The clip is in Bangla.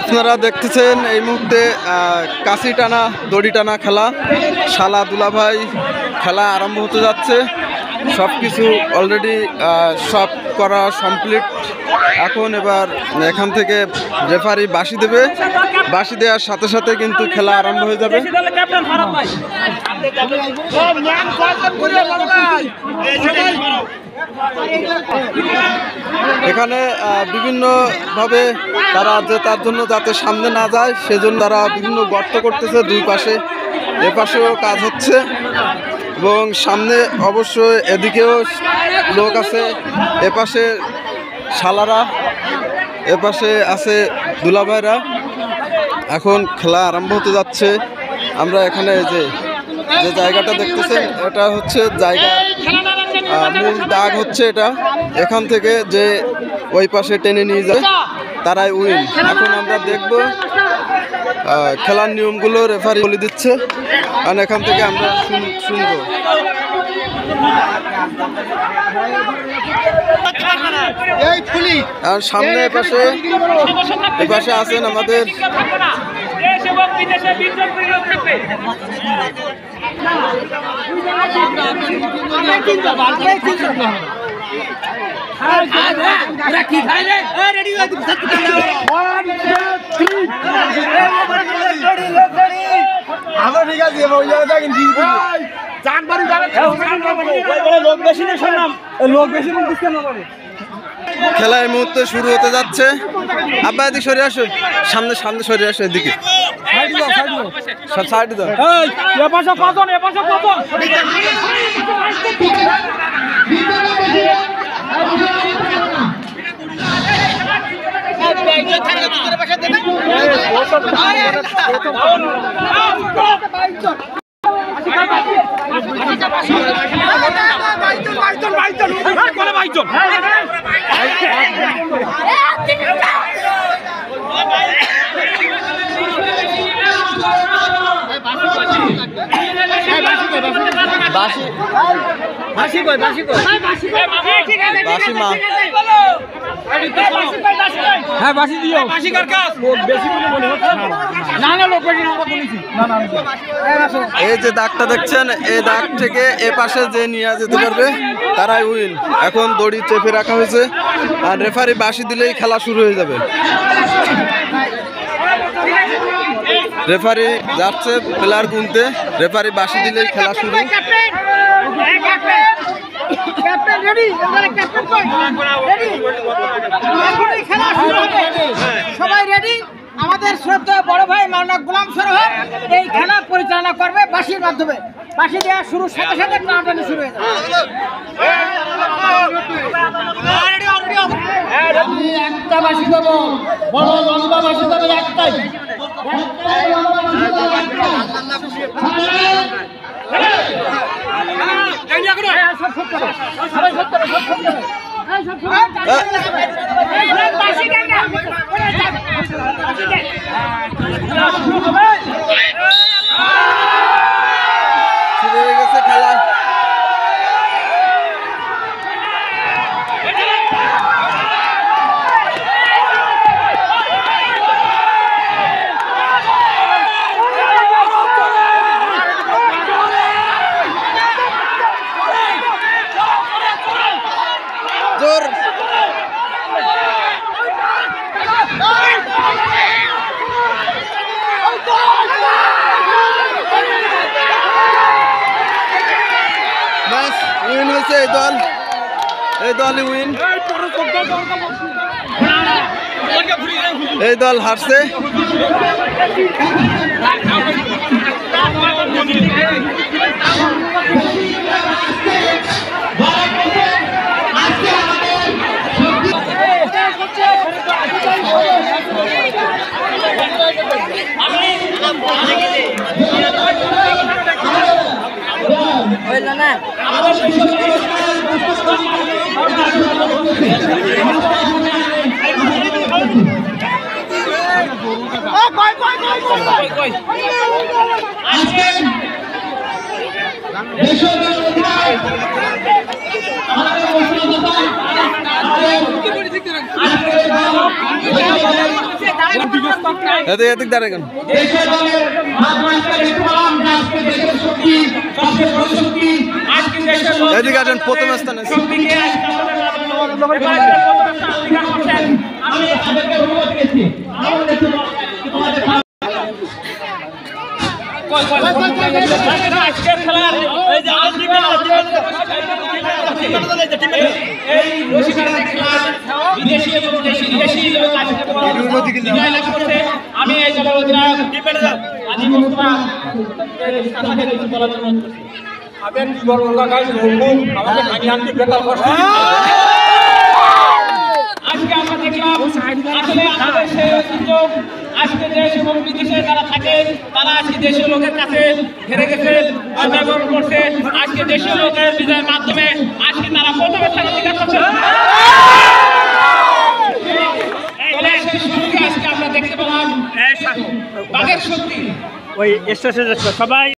আপনারা দেখতেছেন এই মুহূর্তে কাশি টানা দড়ি টানা খেলা শালা দুলাভাই খেলা আরম্ভ হতে যাচ্ছে। সব কিছু অলরেডি সব করা কমপ্লিট। এখন এবার এখান থেকে রেফারি বাঁশি দেবে, বাঁশি দেওয়ার সাথে সাথে কিন্তু খেলা আরম্ভ হয়ে যাবে। এখানে বিভিন্নভাবে তারা তার জন্য যাতে সামনে না যায় সেজন্য তারা বিভিন্ন গর্ত করতেছে। দুই পাশে এপাশেও কাজ হচ্ছে এবং সামনে অবশ্যই এদিকেও লোক আছে। এপাশে শালারা, এপাশে আছে দুলাভাইরা। এখন খেলা আরম্ভ হতে যাচ্ছে। আমরা এখানে যে জায়গাটা দেখতেছেন এটা হচ্ছে জায়গা, মূল দাগ হচ্ছে এটা। এখান থেকে যে ওই পাশে টেনে নিয়ে যায় তারাই উইন। এখন আমরা দেখব খেলার নিয়মগুলো রেফারি বলে দিচ্ছে, আর এখান থেকে আমরা শুনবো। আর সামনে এপাশে আছেন আমাদের খেলা এই মুহূর্তে শুরু হতে যাচ্ছে। আব্বা এদিকে সরে আসো, সামনে সরে আসো, এদিকে সব সাইড দাও। এই যে দাগটা দেখছেন, এই দাগ থেকে এ পাশে যে নিয়ে যেতে পারবে তারাই উইন। এখন দড়ি চেপে রাখা হয়েছে আর রেফারি বাঁশি দিলেই খেলা শুরু হয়ে যাবে। রেফারি যাচ্ছে প্লেয়ার গুনতে, রেফারি বাঁশি দিলেই খেলা শুরু। সবাই রেডি? আমাদের শ্রদ্ধেয় বড় ভাই মাওলানা গোলাম সরোয়ার এই খেলা পরিচালনা করবে বাঁশির মাধ্যমে। বাঁশি দেওয়া শুরুর সাথে সাথে টানাটানি শুরু হয়ে যাবে। একটা বাঁশি দেবো, বড় লম্বা বাঁশি দেবে একটাই। শুরু হয়ে গেছে খেলা। জোর উইন হয়েছে এই দলই উইন। এই দল হারছে। আমাদের এদিক দাঁড়ায় কেন? এদিকে আসেন, প্রথম স্থানে আমি এই দলের অধিনায়ক আজিম মুস্তাফা আজকে আমরা দেখলাম আসলে আমাদের সেই ঐতিহ্য আজকে দেশ এবং বিদেশে যারা থাকে তারা আজকে দেশীয় লোকের কাছে হেরে গেছে, অংশগ্রহণ করছে। আজকে দেশীয় লোকের বিজয়ের মাধ্যমে আজকে তারা প্রথমের স্থান অধিকার করছে। সেই শুরুকে আজকে আমরা দেখতে পেলাম বাঘের শক্তি। ওই স্টেশনে সবাই